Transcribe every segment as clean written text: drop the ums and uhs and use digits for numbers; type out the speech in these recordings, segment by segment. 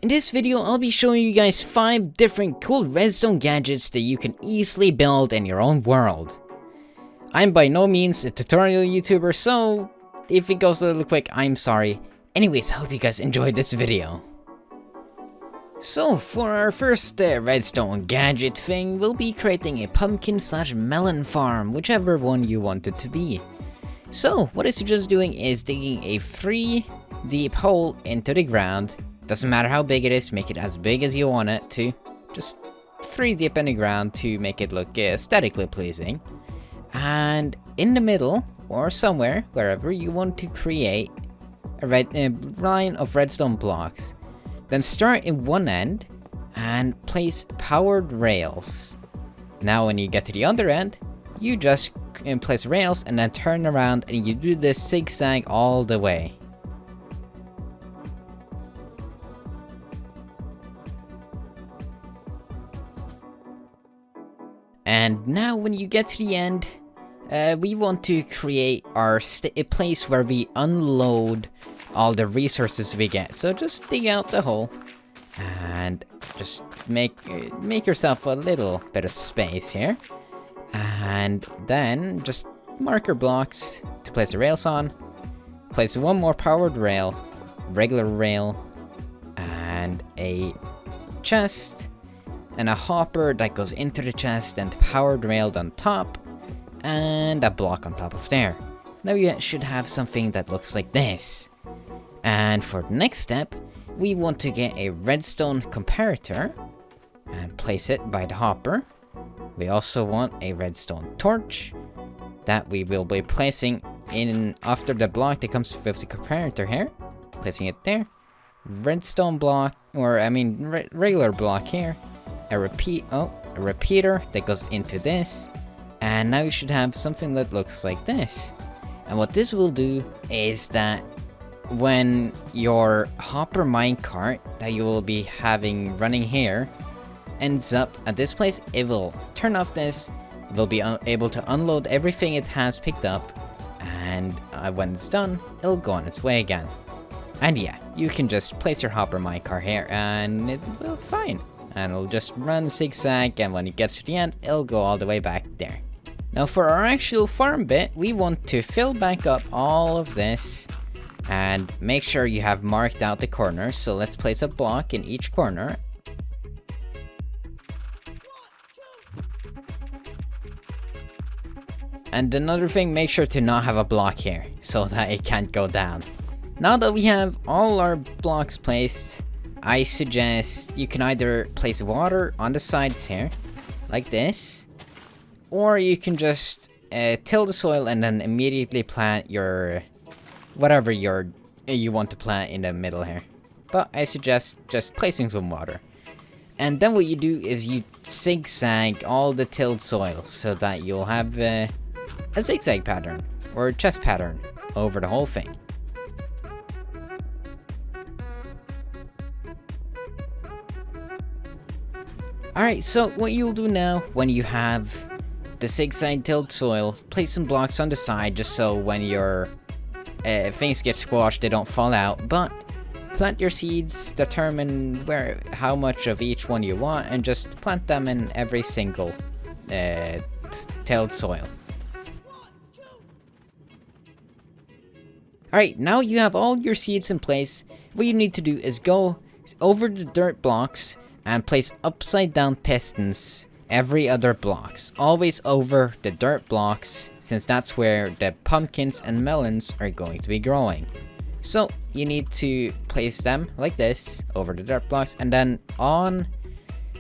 In this video, I'll be showing you guys 5 different cool redstone gadgets that you can easily build in your own world. I'm by no means a tutorial YouTuber, so if it goes a little quick, I'm sorry. Anyways, I hope you guys enjoyed this video. So, for our first redstone gadget thing, we'll be creating a pumpkin/melon farm, whichever one you want it to be. So, what I suggest doing is digging a 3 deep hole into the ground. Doesn't matter how big it is, make it as big as you want it to. Just 3 deep in the ground to make it look aesthetically pleasing. And in the middle, or somewhere, wherever you want to create a line of redstone blocks. Then start in one end and place powered rails. Now when you get to the other end, you just place rails and then turn around and you do this zigzag all the way. And now when you get to the end, we want to create a place where we unload all the resources we get. So just dig out the hole and just make yourself a little bit of space here. And then just marker blocks to place the rails on. Place one more powered rail, regular rail, and a chest, and a hopper that goes into the chest, and powered rail on top, and a block on top of there. Now you should have something that looks like this. And for the next step, we want to get a redstone comparator and place it by the hopper. We also want a redstone torch that we will be placing in after the block that comes with the comparator here. Placing it there. Redstone block, or I mean regular block here. A repeater that goes into this. And now you should have something that looks like this. And what this will do is that when your hopper minecart that you will be having running here ends up at this place, it will turn off this, it will be able to unload everything it has picked up, and when it's done, it'll go on its way again. And yeah, you can just place your hopper minecart here and it will be fine. And it'll just run zigzag, and when it gets to the end, it'll go all the way back there. Now for our actual farm bit, we want to fill back up all of this and make sure you have marked out the corners. So let's place a block in each corner. And another thing, make sure to not have a block here so that it can't go down. Now that we have all our blocks placed, I suggest you can either place water on the sides here, like this, or you can just till the soil and then immediately plant your whatever you want to plant in the middle here. But I suggest just placing some water. And then what you do is you zigzag all the tilled soil so that you'll have a zigzag pattern or a chest pattern over the whole thing. Alright, so what you'll do now when you have the zigzag tilled soil, place some blocks on the side just so when your things get squashed, they don't fall out. But plant your seeds, determine how much of each one you want, and just plant them in every single tilled soil. Alright, now you have all your seeds in place. What you need to do is go over the dirt blocks and place upside down pistons every other blocks. Always over the dirt blocks, since that's where the pumpkins and melons are going to be growing. So you need to place them like this over the dirt blocks, and then on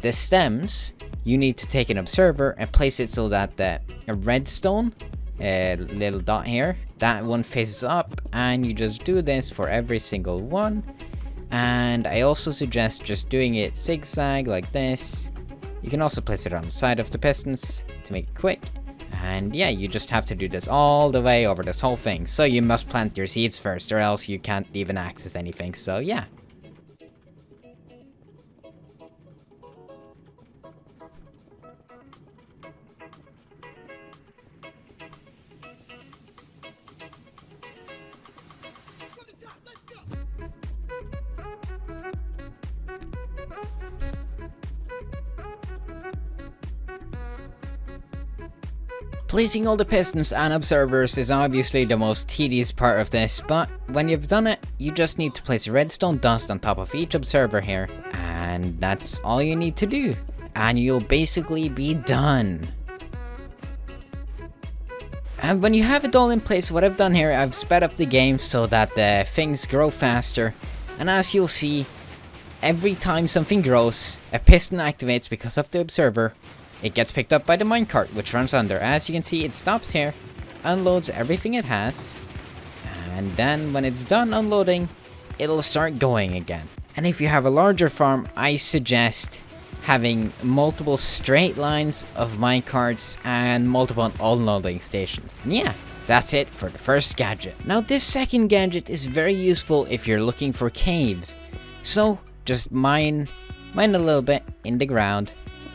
the stems you need to take an observer and place it so that the redstone little dot here, that one faces up, and you just do this for every single one. And I also suggest just doing it zigzag like this. You can also place it on the side of the pistons to make it quick. And yeah, you just have to do this all the way over this whole thing. So you must plant your seeds first, or else you can't even access anything. So yeah. Placing all the pistons and observers is obviously the most tedious part of this, but when you've done it, you just need to place redstone dust on top of each observer here, and that's all you need to do, and you'll basically be done. And when you have it all in place, what I've done here, I've sped up the game so that the things grow faster, and as you'll see, every time something grows, a piston activates because of the observer. It gets picked up by the minecart, which runs under. As you can see, it stops here, unloads everything it has, and then when it's done unloading, it'll start going again. And if you have a larger farm, I suggest having multiple straight lines of minecarts and multiple unloading stations. And yeah, that's it for the first gadget. Now this second gadget is very useful if you're looking for caves. So just mine a little bit in the ground,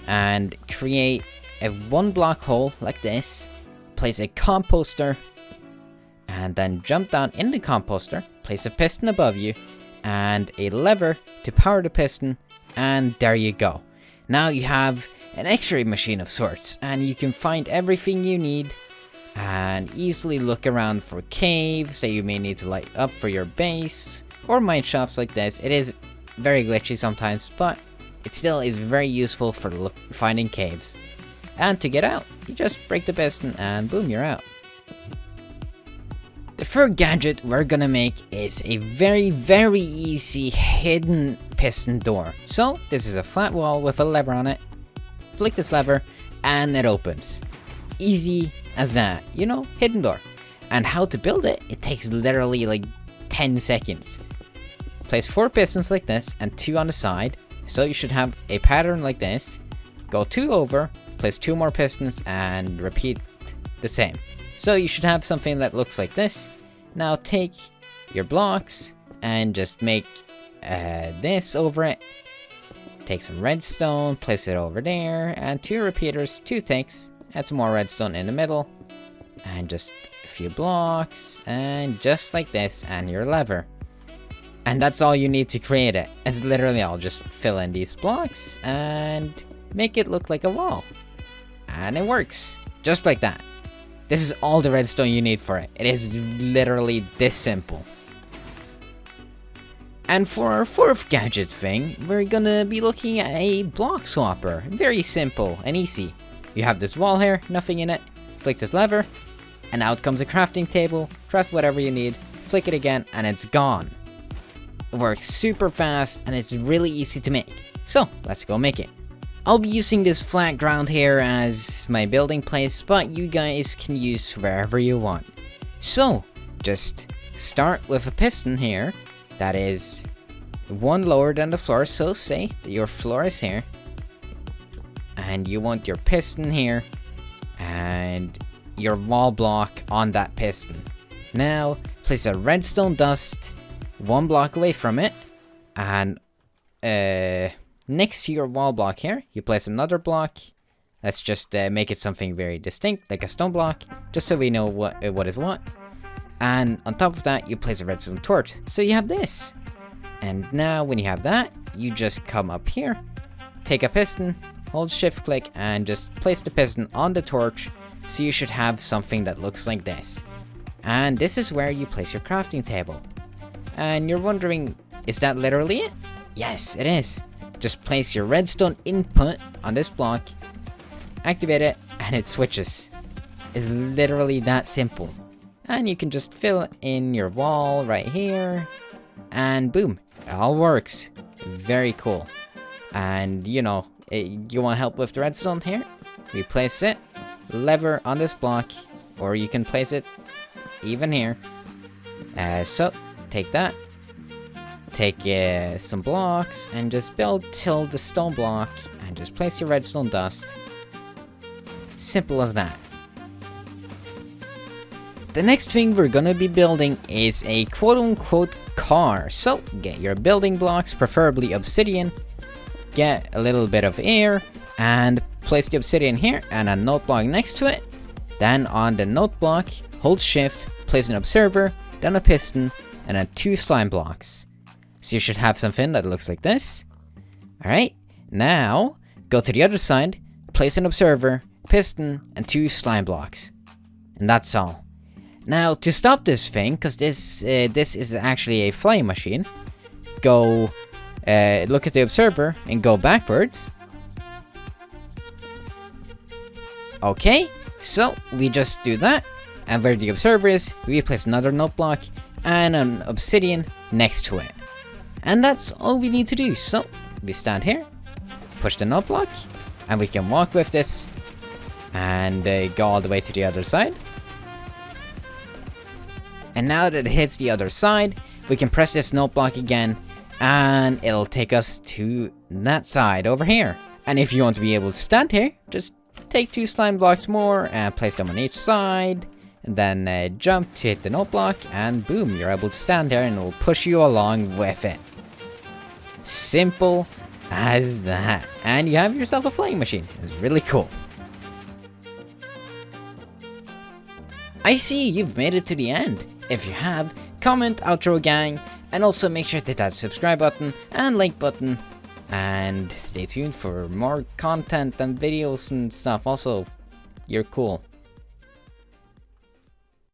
and create a 1-block hole like this, place a composter, and then jump down in the composter, place a piston above you, and a lever to power the piston, and there you go. Now you have an X-ray machine of sorts, and you can find everything you need, and easily look around for caves that you may need to light up for your base, or mine shafts like this. It is very glitchy sometimes, but it still is very useful for finding caves. And to get out, you just break the piston and boom, you're out. The third gadget we're gonna make is a very easy hidden piston door. So this is a flat wall with a lever on it. Flick this lever and it opens. Easy as that, you know, hidden door. And how to build it, it takes literally like 10 seconds. Place 4 pistons like this and 2 on the side. So you should have a pattern like this. Go 2 over, place 2 more pistons, and repeat the same. So you should have something that looks like this. Now take your blocks and just make this over it. Take some redstone, place it over there, and 2 repeaters, 2 ticks. Add some more redstone in the middle, and just a few blocks, and just like this, and your lever. And that's all you need to create it. It's literally all. Just fill in these blocks and make it look like a wall. And it works. Just like that. This is all the redstone you need for it. It is literally this simple. And for our fourth gadget thing, we're gonna be looking at a block swapper. Very simple and easy. You have this wall here, nothing in it. Flick this lever, and out comes a crafting table. Craft whatever you need. Flick it again, and it's gone. It works super fast and it's really easy to make. So let's go make it. I'll be using this flat ground here as my building place, but you guys can use wherever you want. So just start with a piston here that is 1 lower than the floor. So say that your floor is here and you want your piston here and your wall block on that piston. Now place a redstone dust 1 block away from it, and next to your wall block here, you place another block. Let's just make it something very distinct, like a stone block, just so we know what is what. And on top of that, you place a redstone torch. So you have this. And now when you have that, you just come up here, take a piston, hold shift click, and just place the piston on the torch. So you should have something that looks like this. And this is where you place your crafting table. And you're wondering, is that literally it? Yes, it is. Just place your redstone input on this block, activate it, and it switches. It's literally that simple. And you can just fill in your wall right here, and boom, it all works. Very cool. And you know, you want help with the redstone here? We place it, lever on this block, or you can place it even here. So take that, take some blocks, and just build till the stone block, and just place your redstone dust. Simple as that. The next thing we're gonna be building is a quote-unquote car. So get your building blocks, preferably obsidian, get a little bit of air, and place the obsidian here and a note block next to it. Then on the note block, hold shift, place an observer, then a piston, and then 2 slime blocks. So you should have something that looks like this. Alright, now go to the other side, place an observer, piston, and 2 slime blocks. And that's all. Now, to stop this thing, because this is actually a flying machine, go look at the observer and go backwards. Okay, so we just do that, and where the observer is, we place another note block and an obsidian next to it. And that's all we need to do. So we stand here, push the note block, and we can walk with this and go all the way to the other side. And now that it hits the other side, we can press this note block again, and it'll take us to that side over here. And if you want to be able to stand here, just take 2 slime blocks more and place them on each side, and then jump to hit the note block, and boom, you're able to stand there and it will push you along with it. Simple as that. And you have yourself a flying machine. It's really cool. I see you've made it to the end. If you have, comment outro gang, and also make sure to hit that subscribe button and like button, and stay tuned for more content and videos and stuff. Also, you're cool.